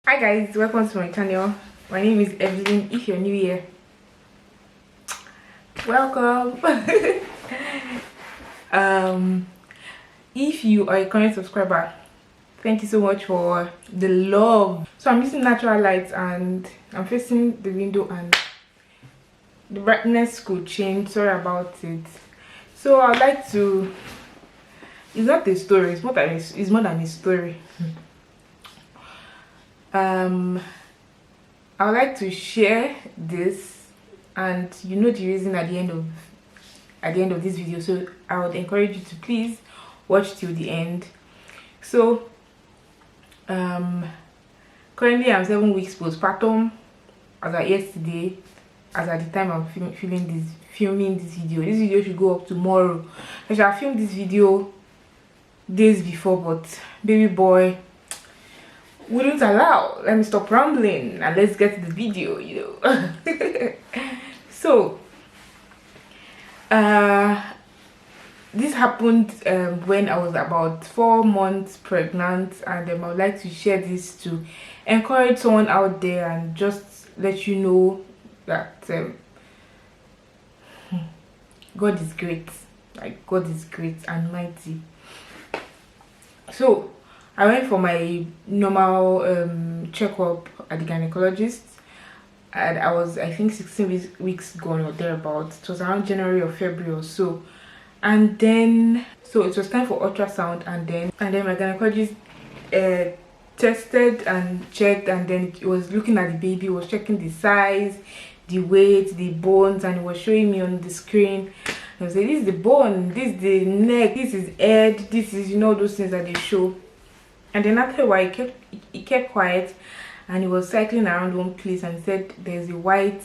Hi guys, welcome to my channel. My name is Evelyn. If you're new here, welcome. If you are a current subscriber, thank you so much for the love. So I'm using natural lights and I'm facing the window and the brightness could change. Sorry about it. So I'd like to, it's not a story, it's more than a story. I would like to share this, and you know the reason at the end of this video, so I would encourage you to please watch till the end. So currently I'm 7 weeks postpartum as at yesterday, as at the time I'm filming this video. This video should go up tomorrow. I shall film this video days before, but baby boy wouldn't allow. Let me stop rambling and let's get to the video, So this happened when I was about 4 months pregnant, and I would like to share this to encourage someone out there and just let you know that God is great. Like, God is great and mighty. So I went for my normal checkup at the gynecologist, and I was, I think, 16 weeks gone or thereabouts. It was around January or February or so. And then, so it was time for ultrasound, and then my gynecologist tested and checked, and then it was looking at the baby, was checking the size, the weight, the bones, and it was showing me on the screen. I was like, this is the bone, this is the neck, this is head, this is, those things that they show. And then after a while, he kept quiet, and he was cycling around one place, and he said there's a white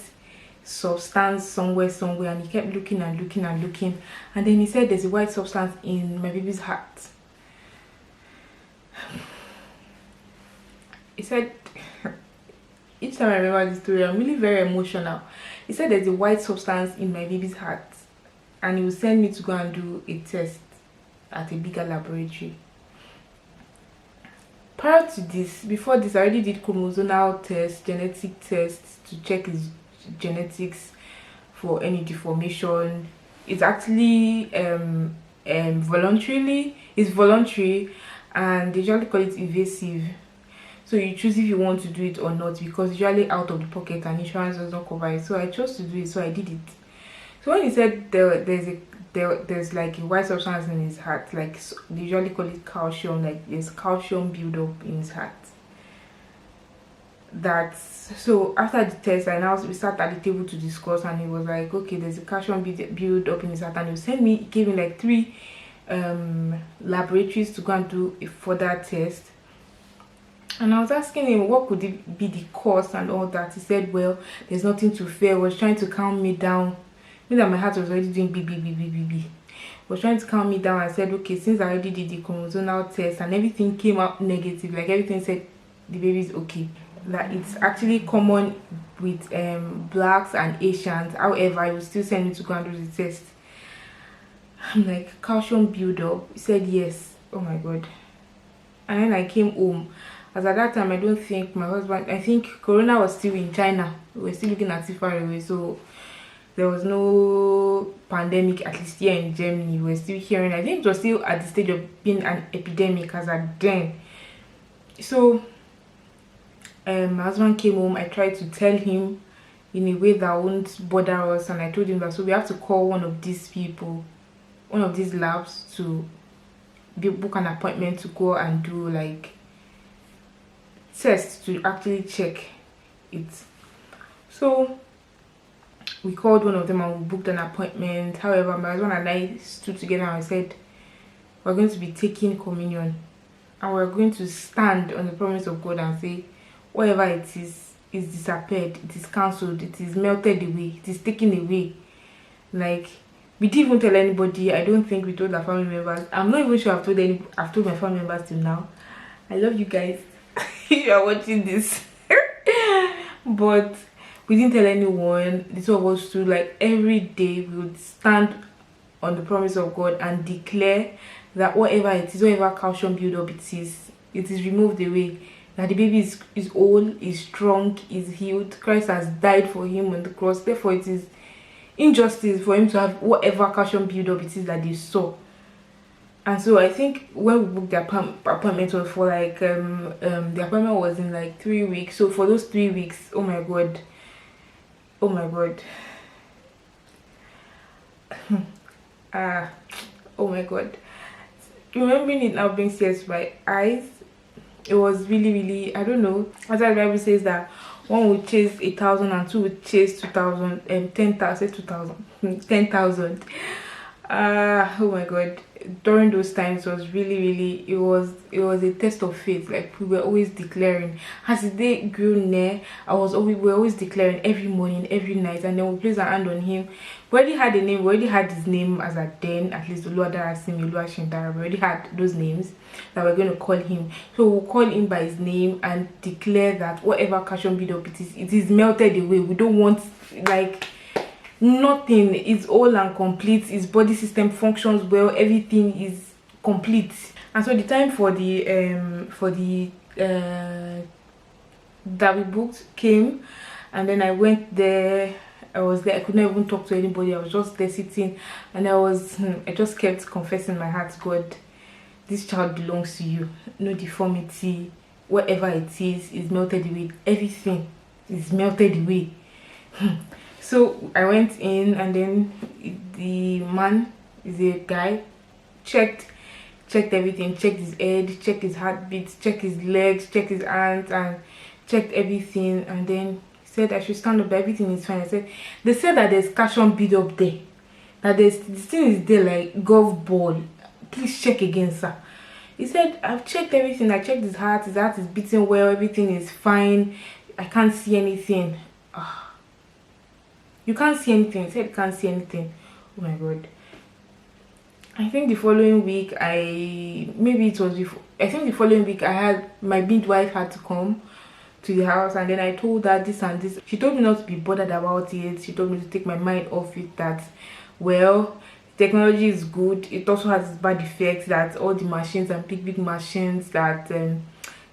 substance somewhere, and he kept looking and looking and looking, and then he said there's a white substance in my baby's heart. He said, each time I remember this story, I'm really very emotional. He said there's a white substance in my baby's heart, and he will send me to go and do a test at a bigger laboratory. Prior to this, before this, I already did chromosomal tests, genetic tests to check his genetics for any deformation. It's actually voluntary, and they usually call it invasive. So you choose if you want to do it or not, because it's usually out of the pocket and insurance does not cover it. So I chose to do it, so I did it. So when he said there's like a white substance in his heart, like they usually call it calcium, like there's calcium buildup in his heart. That's so after the test, we sat at the table to discuss, and he was like, okay, there's a calcium build up in his heart, and he gave me like 3 laboratories to go and do a further test. And I was asking him what could it be the cause and all that. He said, well, there's nothing to fear. He was trying to calm me down. Me that my heart was already doing beep. Was trying to calm me down. I said, okay, since I already did the chromosomal test and everything came out negative, like everything said the baby is okay, that it's actually common with blacks and Asians. However, he will still send me to go and do the test. I'm like, calcium buildup? He said yes. Oh my god. And then I came home. As at that time, I don't think my husband, I think Corona was still in China. We were still looking at it far away, so there was no pandemic, at least here in Germany. We were still hearing, I think it was still at the stage of being an epidemic as at then. So my husband came home. I tried to tell him in a way that won't bother us, and I told him that so we have to call one of these people, one of these labs, to book an appointment to go and do like tests to actually check it. So we called one of them and we booked an appointment. However, my husband and I stood together and I said, we're going to be taking communion, and we're going to stand on the promise of God and say, whatever it is disappeared, it is cancelled, it is melted away, it is taken away. Like, we didn't even tell anybody. I don't think we told our family members. I'm not even sure I've told my family members till now. I love you guys if you are watching this. But we didn't tell anyone. The two of us stood, like, every day we would stand on the promise of God and declare that whatever it is, whatever calcium buildup it is removed away. that the baby is whole, is strong, is healed. Christ has died for him on the cross. Therefore, it is injustice for him to have whatever calcium buildup it is that they saw. And so I think when we booked the appointment was for like the appointment was in like 3 weeks. So for those 3 weeks, oh my god, oh my god, oh my god, remembering it now brings tears to my eyes. It was really, I don't know. As the Bible says that one would chase 1,000 and two would chase 2,000 and 10,000, 2,000, 10,000. Oh my god, during those times was really it was a test of faith. Like, we were always declaring as the day grew near. We were always declaring every morning, every night, and then we place our hand on him. We already had a name. We already had his name as at then, at least Oluwatobimesh, Oluwashindara. We already had those names that we're going to call him. So we'll call him by his name and declare that whatever calcium buildup it is melted away. We don't want like nothing. Is all and complete. His body system functions well. Everything is complete. And so the time for the that we booked came, and then I went there. I was there. I could not even talk to anybody. I was just there sitting, and I just kept confessing in my heart, God, this child belongs to you. No deformity, whatever it is melted away. Everything is melted away. So I went in, and then the man is a guy, checked everything, checked his head, checked his heartbeat, checked his legs, checked his hands, and checked everything. And then he said I should stand up, that everything is fine. I said, they said that there's calcium build up there, that this thing is there like golf ball. Please check again, sir. He said, I've checked everything. I checked his heart is beating well, everything is fine. I can't see anything. You can't see anything. He said you can't see anything. Oh my god. I think the following week I think the following week my midwife had to come to the house, and then I told her this and this. She told me not to be bothered about it. She told me to take my mind off it, that well, technology is good. It also has bad effects, that all the machines and big machines that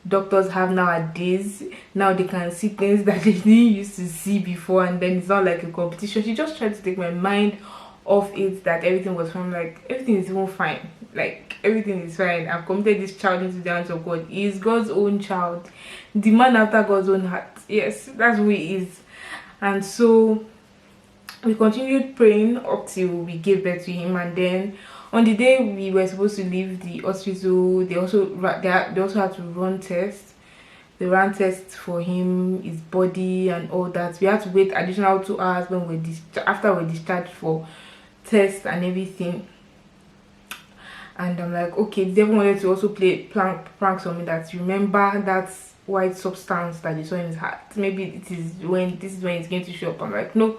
doctors have nowadays, now they can see things that they didn't used to see before, and then it's not like a competition. She just tried to take my mind off it, that everything was fine. Like, everything is even fine. Like, everything is fine. I've committed this child into the hands of God. He is God's own child, the man after God's own heart. Yes, that's who he is. And so we continued praying up till we gave birth to him. And then on the day we were supposed to leave the hospital, they also had to run tests. They ran tests for him, his body and all that. We had to wait additional 2 hours after we're discharged for tests and everything. And I'm like, okay, the devil wanted to also play pranks on me, that remember that white substance that they saw in his heart. Maybe this is when it's going to show up. I'm like, no.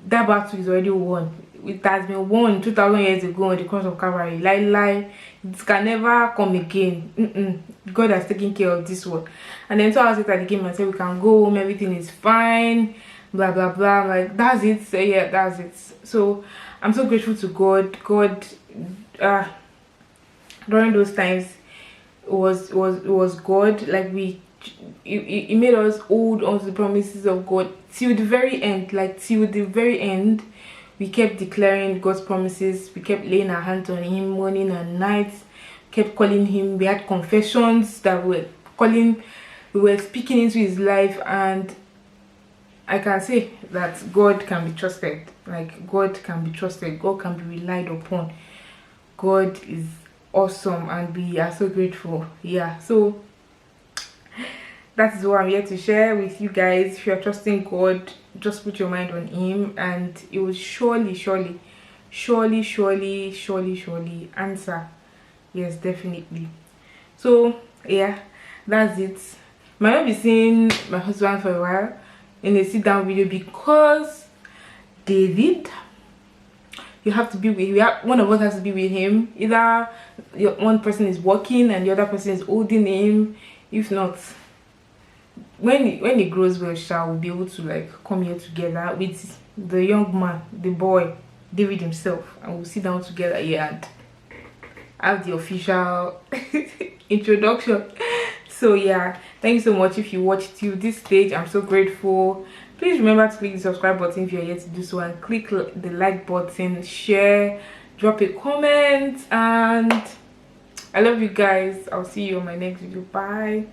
That battle is already won. It has been won 2,000 years ago on the cross of Calvary. Lie. It can never come again. God has taken care of this one. And then 2 hours later they came and said we can go home, everything is fine, blah blah blah. I'm like, that's it. So yeah, that's it. So I'm so grateful to God. During those times it was God. Like, he made us hold on to the promises of God till the very end. Like, till the very end, we kept declaring God's promises. We kept laying our hands on him morning and night. Kept calling him. We had confessions that we were speaking into his life. And I can say that God can be trusted. Like, God can be trusted. God can be relied upon. God is awesome, and we are so grateful. Yeah, so that is what I'm here to share with you guys. If you're trusting God, just put your mind on him, and it will surely answer. Yes, definitely. So yeah, that's it. Might not be seeing my husband for a while in a sit down video, because David, you have to be with one of us has to be with him. Either one person is working and the other person is holding him. If not, when he grows well, we'll be able to like come here together with the young man, the boy, David himself, and we'll sit down together here and have the official introduction. So yeah, thank you so much if you watched till this stage. I'm so grateful. Please remember to click the subscribe button if you're yet to do so, and click the like button, share, drop a comment, and I love you guys. I'll see you on my next video. Bye.